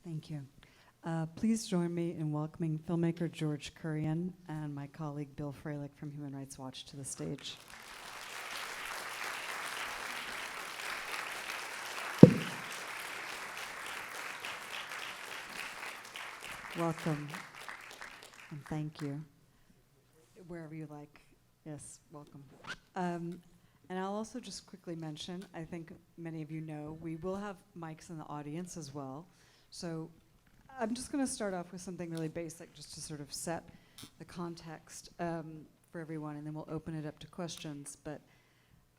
Thank you. Please join me in welcoming filmmaker George Kurian and my colleague Bill Frelick from Human Rights Watch to the stage. Welcome, and thank you. Wherever you like. Yes, welcome. And I'll also just quickly mention, I think many of you know, we will have mics in the audience as well. So I'm just going to start off with something really basic, just to sort of set the context for everyone, and then we'll open it up to questions. But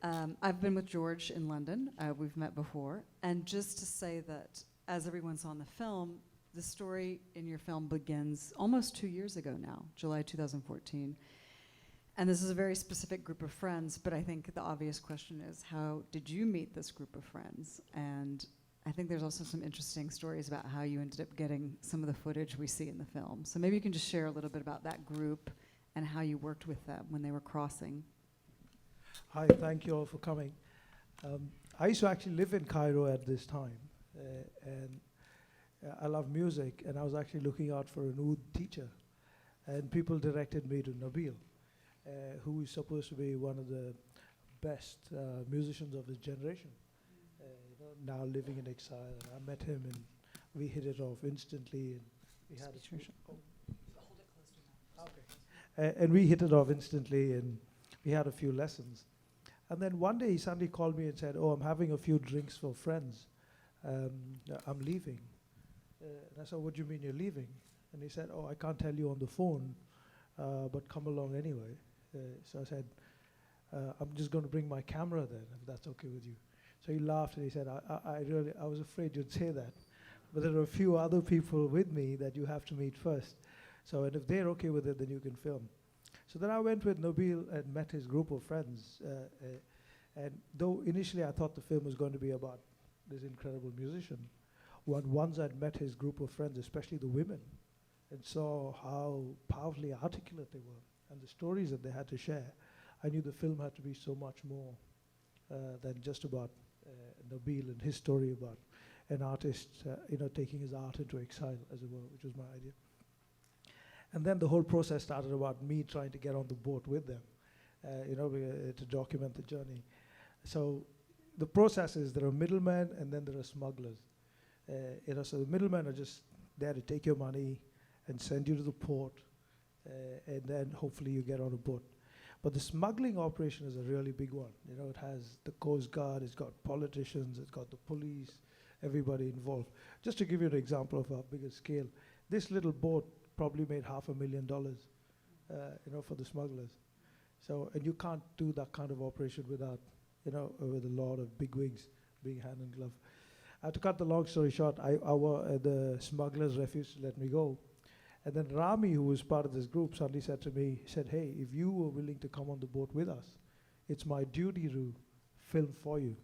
I've been with George in London. We've met before. And just to say that, as everyone saw in the film, the story in your film begins almost 2 years ago now, July 2014. And this is a very specific group of friends, but I think the obvious question is, how did you meet this group of friends? And I think there's also some interesting stories about how you ended up getting some of the footage we see in the film. So maybe you can just share a little bit about that group and how you worked with them when they were crossing. Hi, thank you all for coming. I used to actually live in Cairo at this time, and I love music, and I was actually looking out for an oud teacher, and people directed me to Nabil, who is supposed to be one of the best musicians of his generation, now living in exile. And I met him, and we hit it off instantly, and we had and we hit it off instantly, and we had a few lessons. And then one day he suddenly called me and said, "Oh, I'm having a few drinks for friends. I'm leaving." And I said, "What do you mean you're leaving?" And he said, "Oh, I can't tell you on the phone, but come along anyway." So I said, "I'm just going to bring my camera then, if that's okay with you." So he laughed and he said, I was afraid you'd say that. But there are a few other people with me that you have to meet first. So, and if they're okay with it, then you can film. So then I went with Nabil and met his group of friends. And though initially I thought the film was going to be about this incredible musician, once I'd met his group of friends, especially the women, and saw how powerfully articulate they were and the stories that they had to share, I knew the film had to be so much more than just about Nabil and his story about an artist, taking his art into exile, as it were, which was my idea. And then the whole process started about me trying to get on the boat with them, to document the journey. So the process is there are middlemen and then there are smugglers. So the middlemen are just there to take your money and send you to the port, and then hopefully you get on a boat. But the smuggling operation is a really big one. It has the Coast Guard, it's got politicians, it's got the police, everybody involved. Just to give you an example of a bigger scale, this little boat probably made $500,000, for the smugglers. So, and you can't do that kind of operation without, with a lot of big wigs being hand in glove. To cut the long story short, the smugglers refused to let me go. And then Rami, who was part of this group, suddenly said to me, he said, "Hey, if you were willing to come on the boat with us, it's my duty to film for you."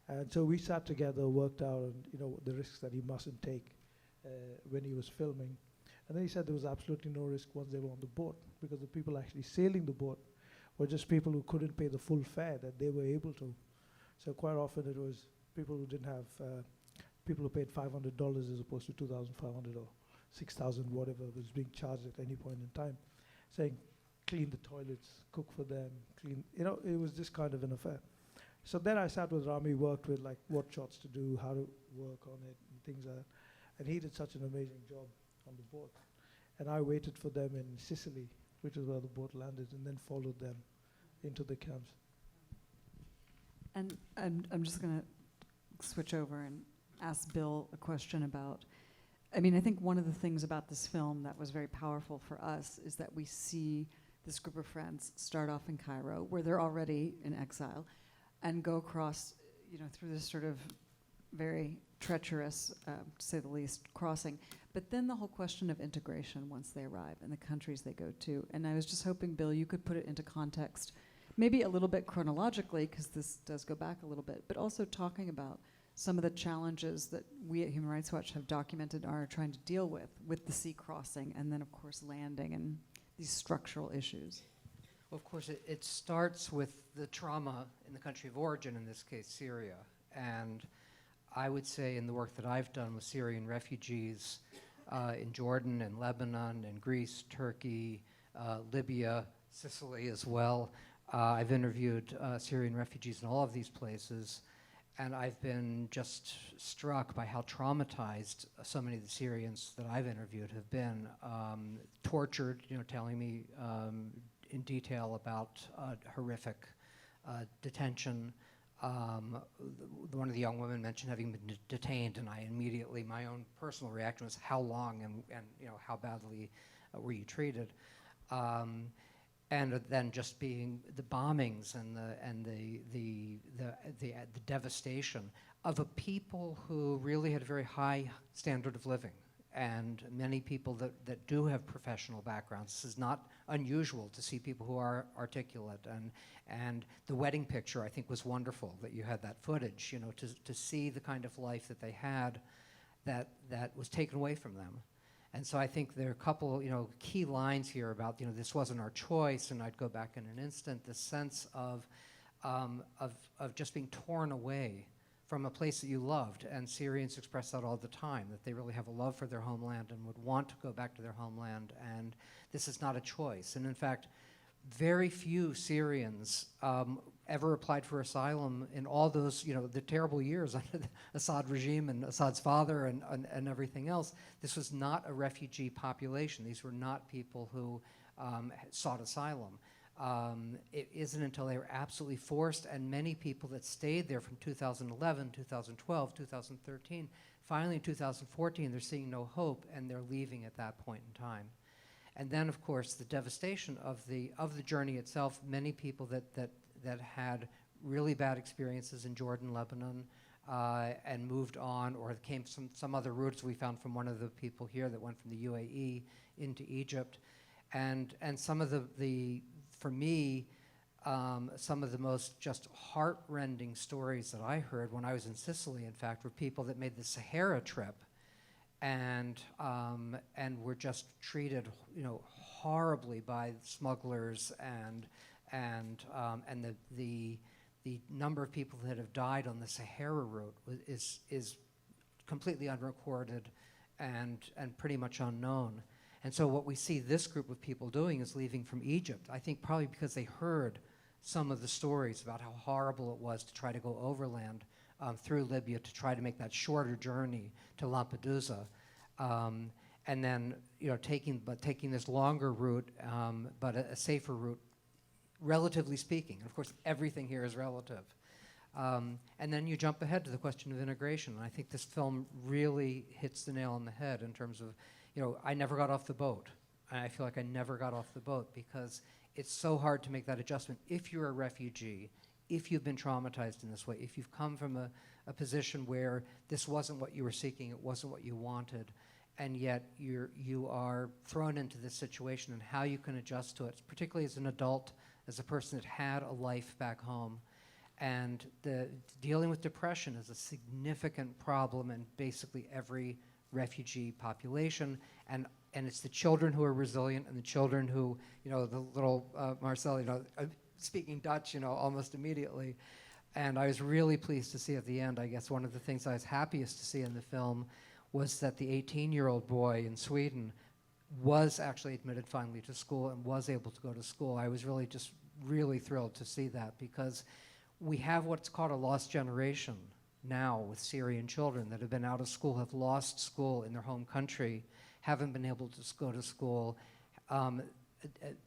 And so we sat together, worked out, the risks that he mustn't take when he was filming. And then he said there was absolutely no risk once they were on the boat, because the people actually sailing the boat were just people who couldn't pay the full fare that they were able to. So quite often it was people who didn't have, people who paid $500 as opposed to $2,500 or $6,000, whatever was being charged at any point in time, saying, clean the toilets, cook for them, clean, it was this kind of an affair. So then I sat with Rami, worked with like what shots to do, how to work on it, and things like that. And he did such an amazing job on the boat. And I waited for them in Sicily, which is where the boat landed, and then followed them into the camps. And I'm just going to switch over and ask Bill a question about, I think one of the things about this film that was very powerful for us is that we see this group of friends start off in Cairo, where they're already in exile, and go across, through this sort of very treacherous, to say the least, crossing. But then the whole question of integration once they arrive in the countries they go to. And I was just hoping, Bill, you could put it into context, maybe a little bit chronologically, because this does go back a little bit, but also talking about some of the challenges that we at Human Rights Watch have documented and are trying to deal with the sea crossing, and then, of course, landing and these structural issues. Well, of course, it starts with the trauma in the country of origin, in this case, Syria. And I would say in the work that I've done with Syrian refugees in Jordan and Lebanon and Greece, Turkey, Libya, Sicily as well. I've interviewed Syrian refugees in all of these places, and I've been just struck by how traumatized so many of the Syrians that I've interviewed have been, tortured, telling me in detail about horrific detention. One of the young women mentioned having been detained, and I immediately, my own personal reaction was, how long and how badly were you treated? And then just being the bombings and the devastation of a people who really had a very high standard of living, and many people that do have professional backgrounds. This is not unusual to see people who are articulate, and the wedding picture, I think, was wonderful that you had that footage, to see the kind of life that they had that was taken away from them. And so I think there are a couple, key lines here about, this wasn't our choice, and I'd go back in an instant, the sense of just being torn away from a place that you loved. And Syrians express that all the time, that they really have a love for their homeland and would want to go back to their homeland, and this is not a choice. And in fact, very few Syrians ever applied for asylum in all those, the terrible years under the Assad regime and Assad's father and everything else. This was not a refugee population. These were not people who sought asylum. It isn't until they were absolutely forced, and many people that stayed there from 2011, 2012, 2013, finally in 2014, they're seeing no hope, and they're leaving at that point in time. And then, of course, the devastation of the journey itself. Many people that had really bad experiences in Jordan, Lebanon, and moved on, or came some other routes we found from one of the people here that went from the UAE into Egypt, and some of the for me, some of the most just heart-rending stories that I heard when I was in Sicily, in fact, were people that made the Sahara trip and were just treated, horribly by smugglers, and the number of people that have died on the Sahara route is completely unrecorded and pretty much unknown. And so what we see this group of people doing is leaving from Egypt, I think probably because they heard some of the stories about how horrible it was to try to go overland through Libya to try to make that shorter journey to Lampedusa. And then, taking this longer route, but a safer route, relatively speaking. Of course, everything here is relative. And then you jump ahead to the question of integration. And I think this film really hits the nail on the head in terms of, I never got off the boat. And I feel like I never got off the boat because it's so hard to make that adjustment. If you're a refugee, if you've been traumatized in this way, if you've come from a position where this wasn't what you were seeking, it wasn't what you wanted, and yet you are thrown into this situation, and how you can adjust to it, particularly as an adult, as a person that had a life back home. And dealing with depression is a significant problem in basically every refugee population, and it's the children who are resilient, and the children who, the little Marcel, speaking Dutch, almost immediately. And I was really pleased to see at the end, I guess one of the things I was happiest to see in the film was that the 18-year-old boy in Sweden was actually admitted finally to school and was able to go to school. I was really thrilled to see that, because we have what's called a lost generation now with Syrian children that have been out of school, have lost school in their home country, haven't been able to go to school.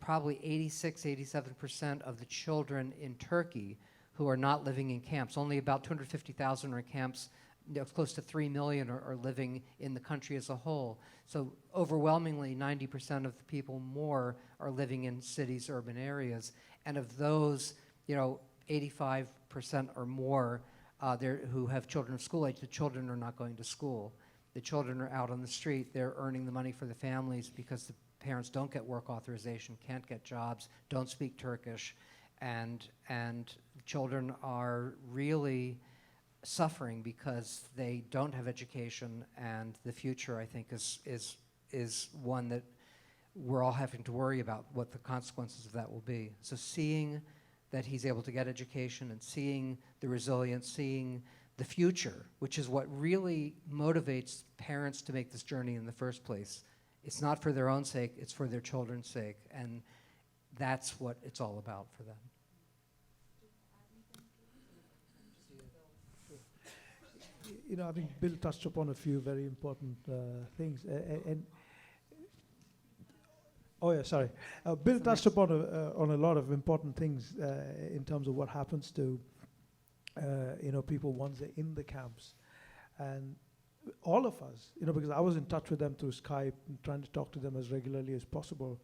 Probably 86-87% of the children in Turkey who are not living in camps, only about 250,000 are in camps, close to 3 million are living in the country as a whole. So overwhelmingly, 90% of the people more are living in cities, urban areas. And of those, 85% or more who have children of school age, the children are not going to school. The children are out on the street. They're earning the money for the families because the parents don't get work authorization, can't get jobs, don't speak Turkish, and children are really suffering because they don't have education, and the future, I think, is one that we're all having to worry about what the consequences of that will be. So seeing that he's able to get education, and seeing the resilience, seeing the future, which is what really motivates parents to make this journey in the first place. It's not for their own sake, it's for their children's sake, and that's what it's all about for them. You know, I think Bill touched upon a few very important things. Bill touched upon on a lot of important things in terms of what happens to people once they're in the camps, and all of us, because I was in touch with them through Skype and trying to talk to them as regularly as possible.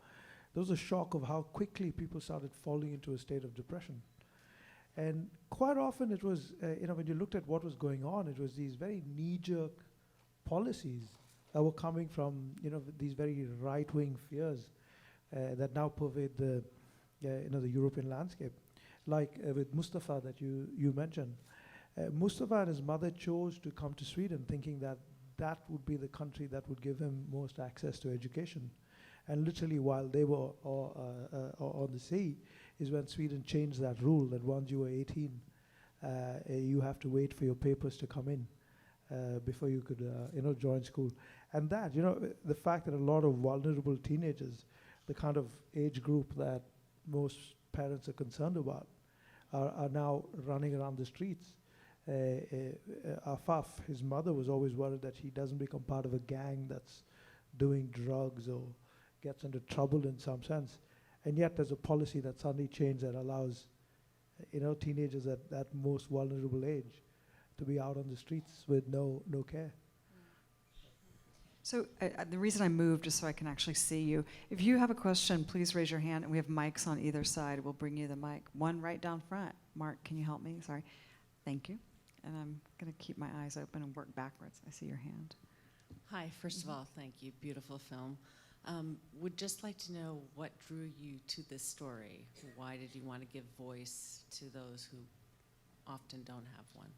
There was a shock of how quickly people started falling into a state of depression. And quite often it was, when you looked at what was going on, it was these very knee-jerk policies that were coming from, these very right-wing fears that now pervade the European landscape. Like with Mustapha that you mentioned. Mustapha and his mother chose to come to Sweden thinking that that would be the country that would give him most access to education. And literally while they were on the sea is when Sweden changed that rule that once you were 18, you have to wait for your papers to come in before you could join school. And that, the fact that a lot of vulnerable teenagers, the kind of age group that most parents are concerned about, are now running around the streets. Afaf, his mother, was always worried that he doesn't become part of a gang that's doing drugs or gets into trouble in some sense. And yet there's a policy that suddenly changed that allows teenagers at that most vulnerable age to be out on the streets with no care. So the reason I moved is so I can actually see you. If you have a question, please raise your hand, and we have mics on either side. We'll bring you the mic. One right down front. Mark, can you help me? Sorry. Thank you. And I'm going to keep my eyes open and work backwards. I see your hand. Hi, first of all, thank you. Beautiful film. Would just like to know what drew you to this story. Why did you want to give voice to those who often don't have one?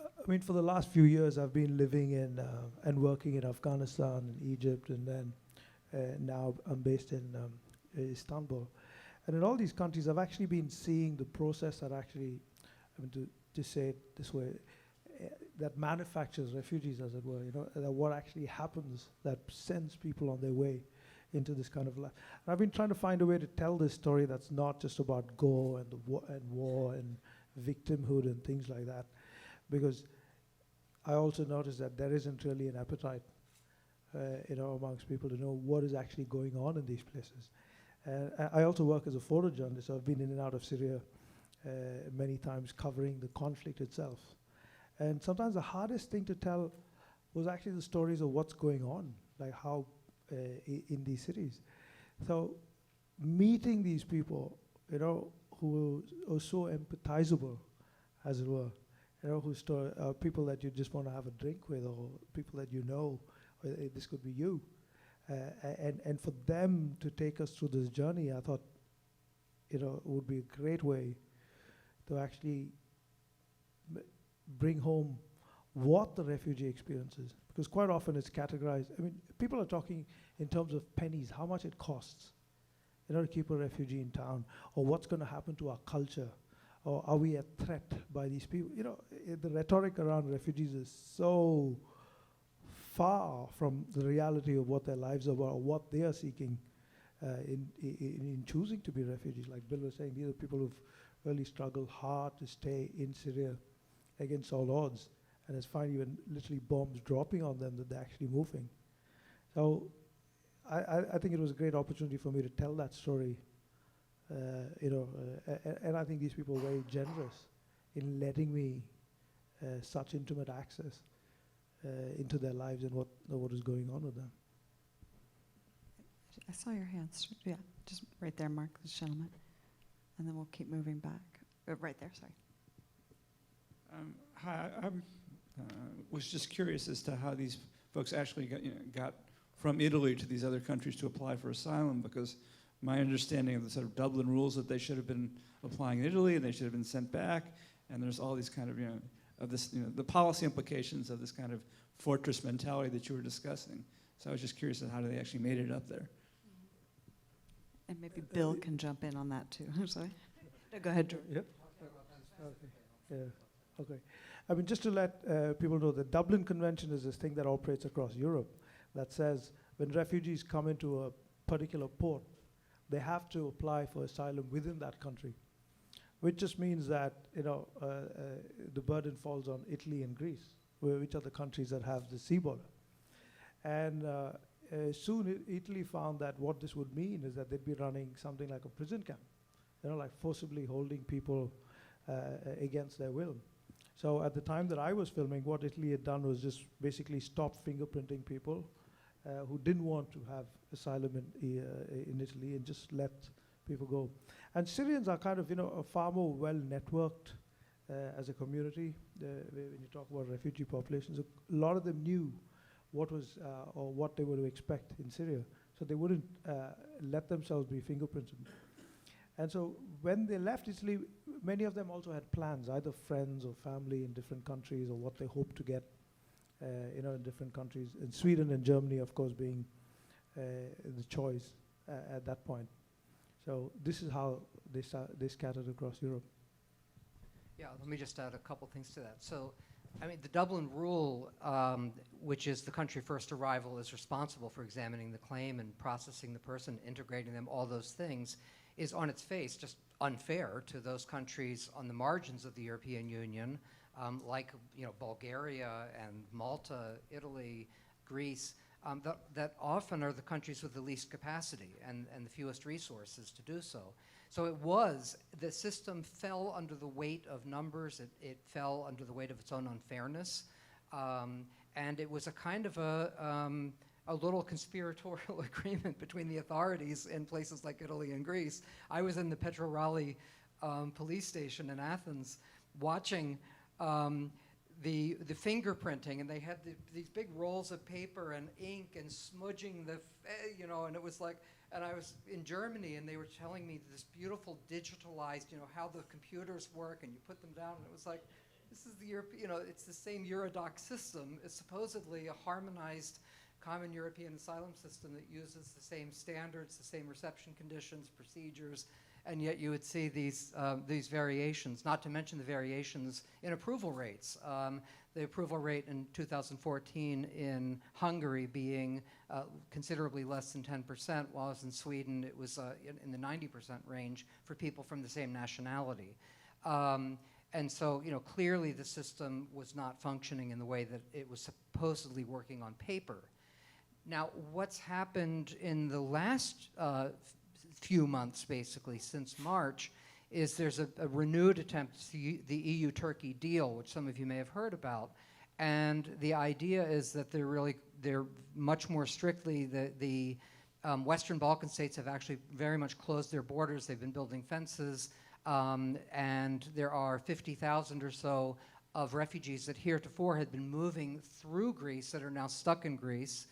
I mean, for the last few years, I've been living in and working in Afghanistan and Egypt, and then now I'm based in Istanbul. And in all these countries, I've actually been seeing the process that actually, to say it this way, that manufactures refugees, as it were, that what actually happens that sends people on their way into this kind of life. And I've been trying to find a way to tell this story that's not just about gore and war and victimhood and things like that, because I also noticed that there isn't really an appetite, amongst people to know what is actually going on in these places. I also work as a photojournalist, so I've been in and out of Syria many times covering the conflict itself. And sometimes the hardest thing to tell was actually the stories of what's going on, like how in these cities. So meeting these people, who are so empathizable, as it were, who people that you just want to have a drink with, or people that or this could be you. And for them to take us through this journey, I thought, it would be a great way to actually bring home what the refugee experience is. Because quite often it's categorized. I mean, people are talking in terms of pennies, how much it costs, to keep a refugee in town, or what's going to happen to our culture, or are we a threat by these people? The rhetoric around refugees is so far from the reality of what their lives are about, or what they are seeking in choosing to be refugees. Like Bill was saying, these are people who've really struggled hard to stay in Syria against all odds, and it's finally even literally bombs dropping on them that they're actually moving. So I think it was a great opportunity for me to tell that story, and I think these people were very generous in letting me such intimate access into their lives and what is going on with them. I saw your hands. Yeah, just right there, Mark, this gentleman. And then we'll keep moving back. Right there, sorry. Hi, I was just curious as to how these folks actually got from Italy to these other countries to apply for asylum, because my understanding of the sort of Dublin rules that they should have been applying in Italy and they should have been sent back, and there's all these kind of, of this, the policy implications of this kind of fortress mentality that you were discussing. So I was just curious as to how they actually made it up there. And maybe Bill can jump in on that too. I'm sorry. No, go ahead, George. Yeah. Okay. Yeah. Okay. I mean, just to let people know, the Dublin Convention is this thing that operates across Europe that says when refugees come into a particular port, they have to apply for asylum within that country, which just means that the burden falls on Italy and Greece, which are the countries that have the sea border. And soon Italy found that what this would mean is that they'd be running something like a prison camp, like forcibly holding people against their will. So at the time that I was filming, what Italy had done was just basically stop fingerprinting people who didn't want to have asylum in Italy and just let people go. And Syrians are kind of, far more well-networked as a community. When you talk about refugee populations, a lot of them knew what was or what they were to expect in Syria. So they wouldn't let themselves be fingerprinted. And so when they left Italy, many of them also had plans, either friends or family in different countries or what they hoped to get, in different countries. And Sweden and Germany, of course, being the choice at that point. So this is how they scattered across Europe. Yeah, let me just add a couple things to that. So, I mean, the Dublin Rule, which is the country first arrival is responsible for examining the claim and processing the person, integrating them, all those things, is on its face just unfair to those countries on the margins of the European Union, like Bulgaria and Malta, Italy, Greece, that often are the countries with the least capacity and the fewest resources to do so. So the system fell under the weight of numbers, it fell under the weight of its own unfairness, and it was a kind of a little conspiratorial agreement between the authorities in places like Italy and Greece. I was in the Petrorali police station in Athens watching the fingerprinting, and they had these big rolls of paper and ink and smudging and it was like, and I was in Germany and they were telling me this beautiful digitalized, how the computers work and you put them down, and it was like, this is the it's the same Eurodoc system. It's supposedly a harmonized common European asylum system that uses the same standards, the same reception conditions, procedures, and yet you would see these variations, not to mention the variations in approval rates. The approval rate in 2014 in Hungary being considerably less than 10%, while in Sweden it was in the 90% range for people from the same nationality. And so, clearly the system was not functioning in the way that it was supposedly working on paper. Now, what's happened in the last few months, basically, since March, is there's a renewed attempt to the EU-Turkey deal, which some of you may have heard about. And the idea is that they're much more strictly, the Western Balkan states have actually very much closed their borders. They've been building fences, and there are 50,000 or so of refugees that heretofore had been moving through Greece that are now stuck in Greece.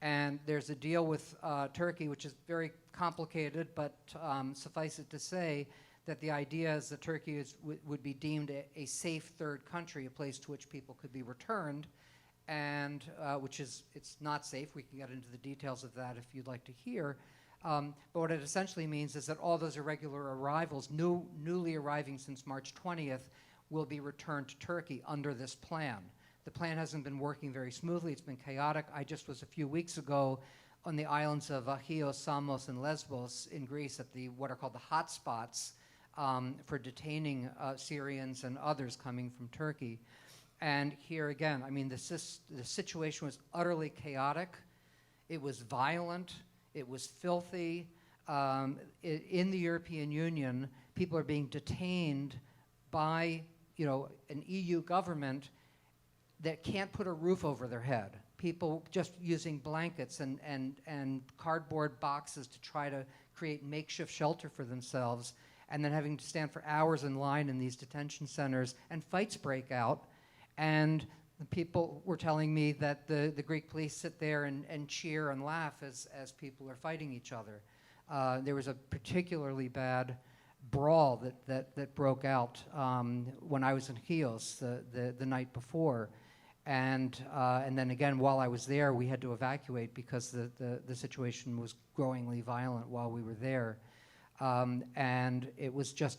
And there's a deal with Turkey, which is very complicated, but suffice it to say that the idea is that Turkey would be deemed a safe third country, a place to which people could be returned, and it's not safe. We can get into the details of that if you'd like to hear. But what it essentially means is that all those irregular arrivals, newly arriving since March 20th, will be returned to Turkey under this plan. The plan hasn't been working very smoothly. It's been chaotic. I just was a few weeks ago on the islands of Achios, Samos, and Lesbos in Greece at what are called the hot spots for detaining Syrians and others coming from Turkey. And here again, I mean, the situation was utterly chaotic. It was violent. It was filthy. In the European Union, people are being detained by, an EU government that can't put a roof over their head. People just using blankets and cardboard boxes to try to create makeshift shelter for themselves, and then having to stand for hours in line in these detention centers, and fights break out. And the people were telling me that the Greek police sit there and cheer and laugh as people are fighting each other. There was a particularly bad brawl that broke out when I was in Chios the night before. And then again, while I was there, we had to evacuate because the situation was growingly violent while we were there. And it was just,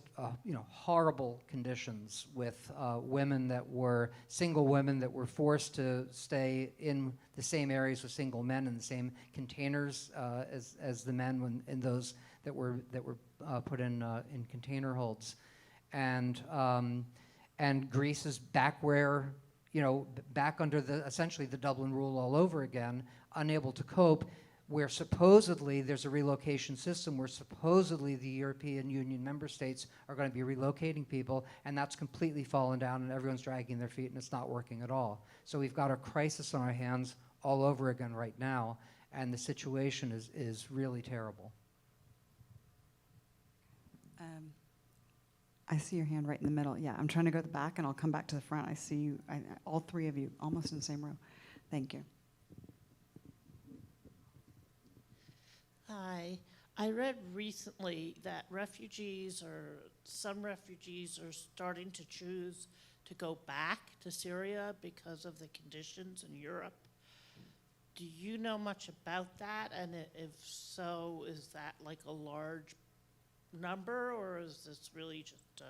horrible conditions with women that were, single women that were forced to stay in the same areas with single men in the same containers as the men in those that were put in container holds. And Greece is back where, back under essentially the Dublin rule all over again, unable to cope, where supposedly there's a relocation system where supposedly the European Union member states are going to be relocating people, and that's completely fallen down and everyone's dragging their feet and it's not working at all. So we've got a crisis on our hands all over again right now, and the situation is really terrible. I see your hand right in the middle. Yeah, I'm trying to go to the back and I'll come back to the front. I see you, all three of you, almost in the same row. Thank you. Hi. I read recently that some refugees are starting to choose to go back to Syria because of the conditions in Europe. Do you know much about that? And if so, is that like a large number, or is this really just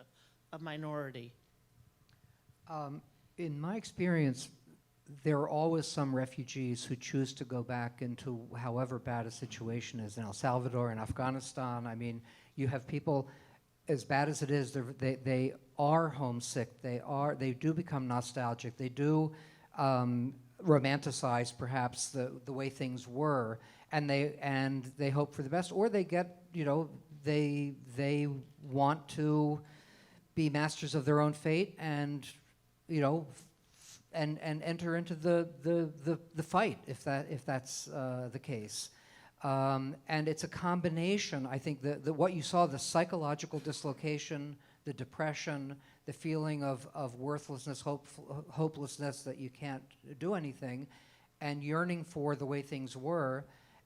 a minority? In my experience, there are always some refugees who choose to go back into however bad a situation is in El Salvador and Afghanistan. I mean, you have people, as bad as it is, they are homesick. They do become nostalgic. They do romanticize perhaps the way things were, and they hope for the best, or they get, they want to be masters of their own fate and, and enter into the fight if that's the case. And it's a combination, I think, what you saw, the psychological dislocation, the depression, the feeling of worthlessness, hopelessness that you can't do anything, and yearning for the way things were,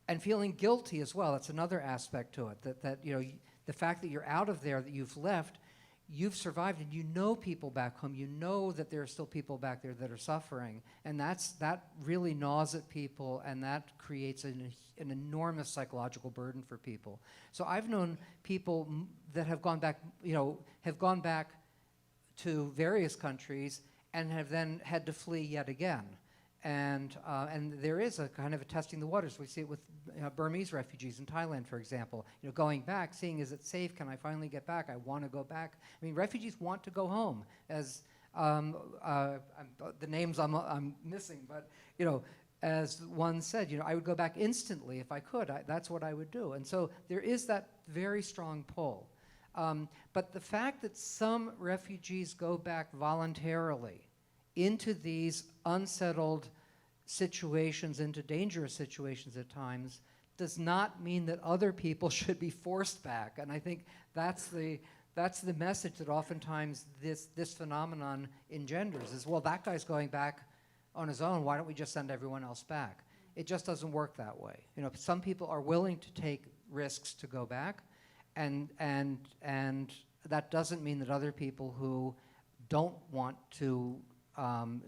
and feeling guilty as well. That's another aspect to it, that the fact that you're out of there, that you've left, you've survived, and you know people back home. You know that there are still people back there that are suffering, and that really gnaws at people, and that creates an enormous psychological burden for people. So I've known people that have gone back, to various countries and have then had to flee yet again. And there is a kind of a testing the waters. We see it with Burmese refugees in Thailand, for example. Going back, seeing, is it safe? Can I finally get back? I want to go back. I mean, refugees want to go home. As the names I'm missing, but as one said, I would go back instantly if I could. That's what I would do. And so there is that very strong pull. But the fact that some refugees go back voluntarily into these unsettled situations, into dangerous situations at times, does not mean that other people should be forced back. And I think that's the message that oftentimes this phenomenon engenders is, well, that guy's going back on his own, why don't we just send everyone else back? It just doesn't work that way. Some people are willing to take risks to go back, and that doesn't mean that other people who don't want to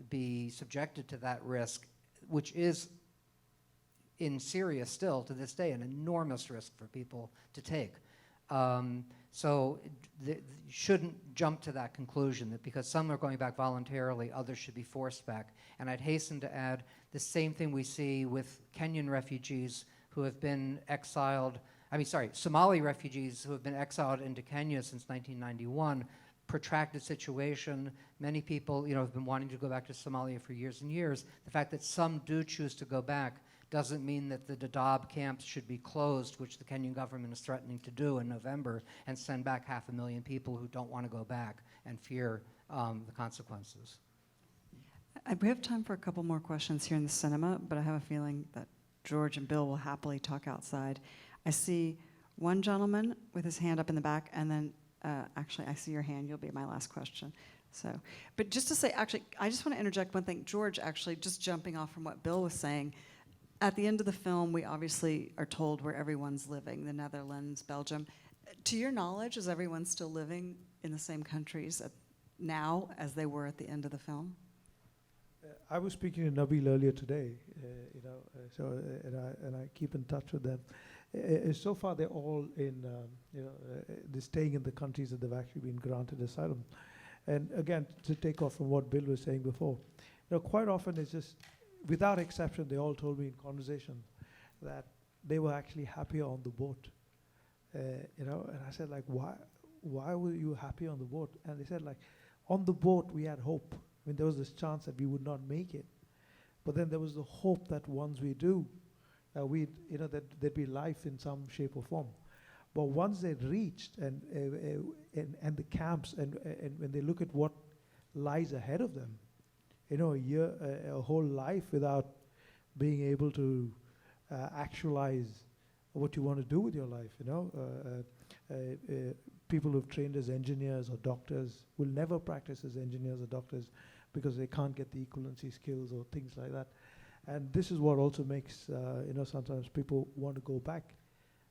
be subjected to that risk, which is in Syria still to this day an enormous risk for people to take. So you shouldn't jump to that conclusion that because some are going back voluntarily, others should be forced back. And I'd hasten to add the same thing we see with Kenyan refugees who have been exiled, Somali refugees who have been exiled into Kenya since 1991, protracted situation. Many people, have been wanting to go back to Somalia for years and years. The fact that some do choose to go back doesn't mean that the Dadaab camps should be closed, which the Kenyan government is threatening to do in November, and send back 500,000 people who don't want to go back and fear the consequences. We have time for a couple more questions here in the cinema, but I have a feeling that George and Bill will happily talk outside. I see one gentleman with his hand up in the back, and then actually, I see your hand. You'll be my last question. But just to say, actually, I just want to interject one thing. George, actually, just jumping off from what Bill was saying, at the end of the film, we obviously are told where everyone's living, the Netherlands, Belgium. To your knowledge, is everyone still living in the same countries now as they were at the end of the film? I was speaking to Nabil earlier today, and I keep in touch with them. So far, they're all in, they're staying in the countries that they've actually been granted asylum. And again, to take off from what Bill was saying before, quite often it's just, without exception, they all told me in conversation that they were actually happier on the boat. And I said, like, why were you happy on the boat? And they said, like, on the boat we had hope. I mean, there was this chance that we would not make it, but then there was the hope that once we do, that there'd be life in some shape or form. But once they'd reached and the camps and when they look at what lies ahead of them, a whole life without being able to actualize what you want to do with your life, people who've trained as engineers or doctors will never practice as engineers or doctors because they can't get the equivalency skills or things like that. And this is what also makes, sometimes people want to go back,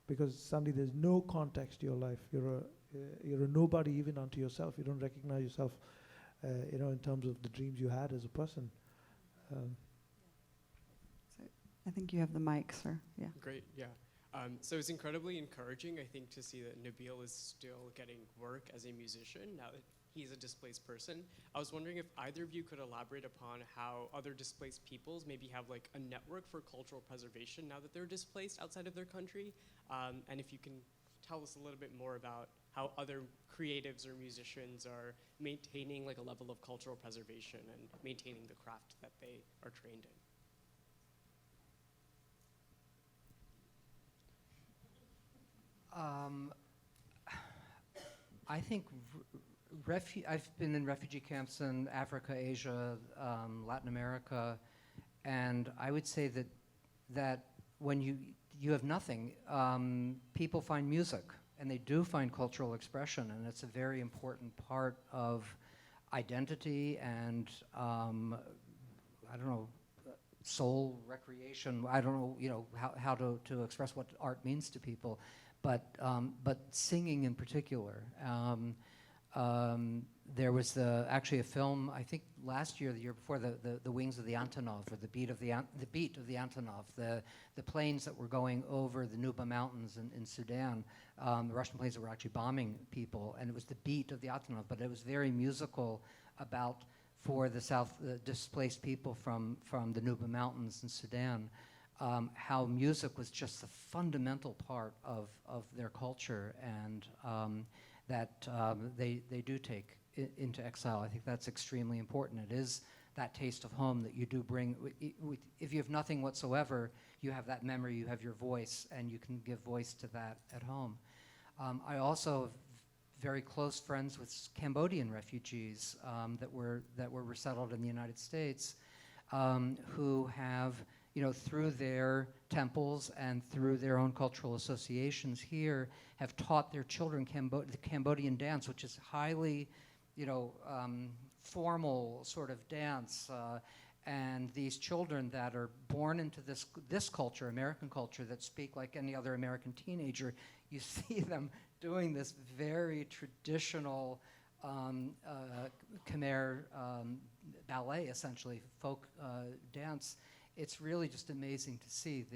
because suddenly there's no context to your life. You're a nobody even unto yourself. You don't recognize yourself, in terms of the dreams you had as a person. So I think you have the mic, sir. Yeah. Great, yeah. So it's incredibly encouraging, I think, to see that Nabil is still getting work as a musician now that he's a displaced person. I was wondering if either of you could elaborate upon how other displaced peoples maybe have like a network for cultural preservation now that they're displaced outside of their country, and if you can tell us a little bit more about how other creatives or musicians are maintaining like a level of cultural preservation and maintaining the craft that they are trained in. I think I've been in refugee camps in Africa, Asia, Latin America, and I would say that when you have nothing, people find music, and they do find cultural expression, and it's a very important part of identity and I don't know, soul recreation. I don't know, how to express what art means to people. But singing in particular. There was actually a film, I think last year, the year before, the Wings of the Antonov, or the Beat of the Antonov, the planes that were going over the Nuba Mountains in Sudan, the Russian planes that were actually bombing people, and it was the Beat of the Antonov, but it was very musical for the displaced people from the Nuba Mountains in Sudan. How music was just a fundamental part of their culture, and that they do take into exile. I think that's extremely important. It is that taste of home that you do bring. If you have nothing whatsoever, you have that memory, you have your voice, and you can give voice to that at home. I also have very close friends with Cambodian refugees that were resettled in the United States, who have, through their temples and through their own cultural associations here, have taught their children the Cambodian dance, which is highly, formal sort of dance. And these children that are born into this culture, American culture, that speak like any other American teenager, you see them doing this very traditional Khmer ballet, essentially, folk dance. It's really just amazing to see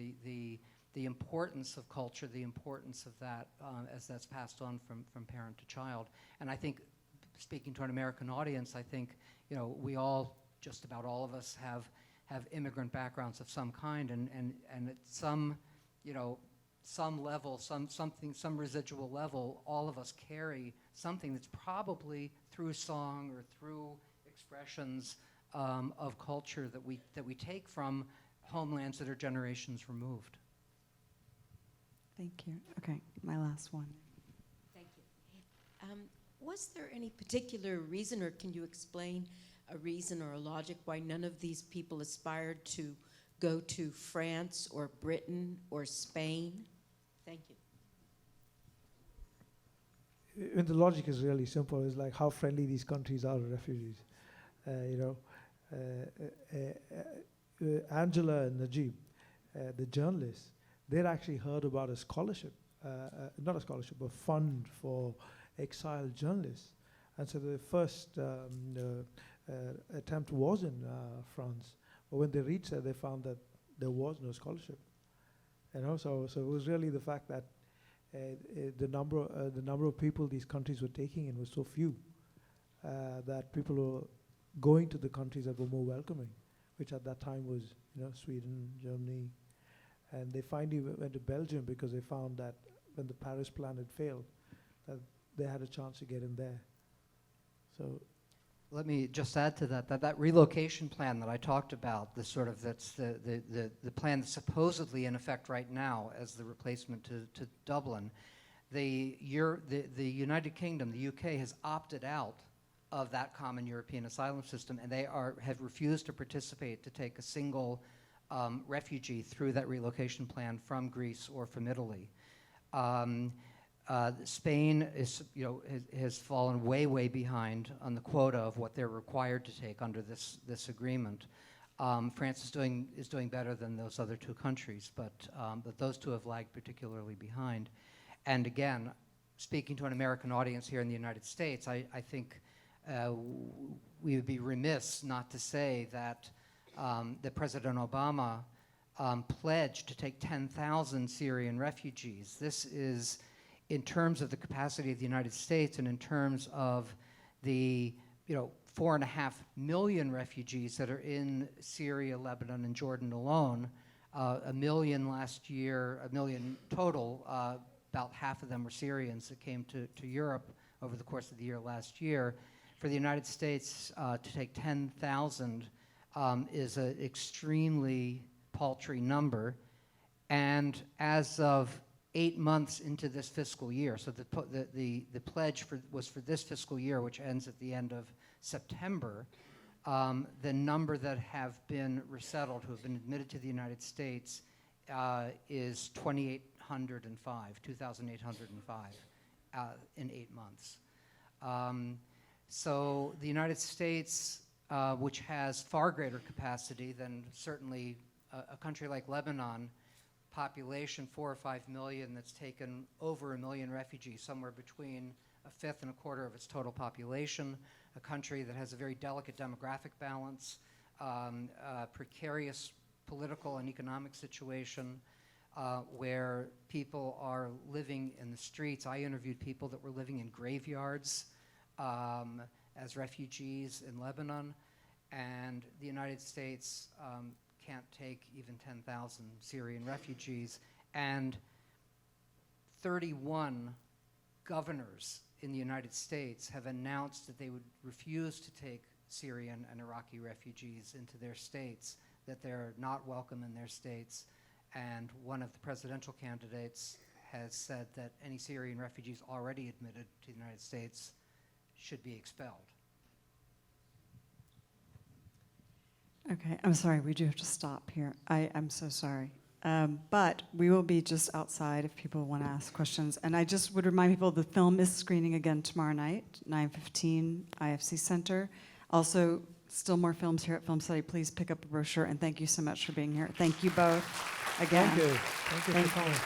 the importance of culture, the importance of that as that's passed on from parent to child. And I think, speaking to an American audience, I think we all, just about all of us, have immigrant backgrounds of some kind, and at some level, some residual level, all of us carry something that's probably through song or through expressions of culture that we take from homelands that are generations removed. Thank you. Okay, my last one. Thank you. Was there any particular reason, or can you explain a reason or a logic why none of these people aspired to go to France or Britain or Spain? Thank you. And the logic is really simple. It's like how friendly these countries are to refugees. Angela and Najib, the journalists, they'd actually heard about a scholarship, not a scholarship, a fund for exiled journalists. And so the first attempt was in France. But when they reached there, they found that there was no scholarship. So it was really the fact that the number of people these countries were taking in was so few that people were going to the countries that were more welcoming, which at that time was Sweden, Germany, and they finally went to Belgium because they found that when the Paris plan had failed, that they had a chance to get in there. So Let me just add to that relocation plan that I talked about, that's the plan that's supposedly in effect right now as the replacement to Dublin. The United Kingdom, the UK, has opted out of that common European asylum system, and they have refused to participate to take a single refugee through that relocation plan from Greece or from Italy. Spain has fallen way behind on the quota of what they're required to take under this agreement. France is doing better than those other two countries, but those two have lagged particularly behind. And again, speaking to an American audience here in the United States, I think we would be remiss not to say that President Obama pledged to take 10,000 Syrian refugees. This is, in terms of the capacity of the United States and in terms of the 4.5 million refugees that are in Syria, Lebanon, and Jordan alone, 1 million last year, 1 million total, about half of them were Syrians that came to Europe over the course of the year last year. For the United States to take 10,000 is an extremely paltry number. And as of 8 months into this fiscal year, so the pledge was for this fiscal year, which ends at the end of September, the number that have been resettled, who have been admitted to the United States, is 2,805 in 8 months. So the United States, which has far greater capacity than certainly a country like Lebanon, population 4 or 5 million, that's taken over 1 million refugees, somewhere between 1/5 and 1/4 of its total population, a country that has a very delicate demographic balance, precarious political and economic situation, where people are living in the streets. I interviewed people that were living in graveyards as refugees in Lebanon, and the United States can't take even 10,000 Syrian refugees, and 31 governors in the United States have announced that they would refuse to take Syrian and Iraqi refugees into their states, that they're not welcome in their states, and one of the presidential candidates has said that any Syrian refugees already admitted to the United States should be expelled. Okay, I'm sorry, we do have to stop here. I'm so sorry. But we will be just outside if people want to ask questions. And I just would remind people the film is screening again tomorrow night, 9:15, IFC Center. Also, still more films here at Film Study. Please pick up a brochure, and thank you so much for being here. Thank you both again. Thank you. Thank you for coming.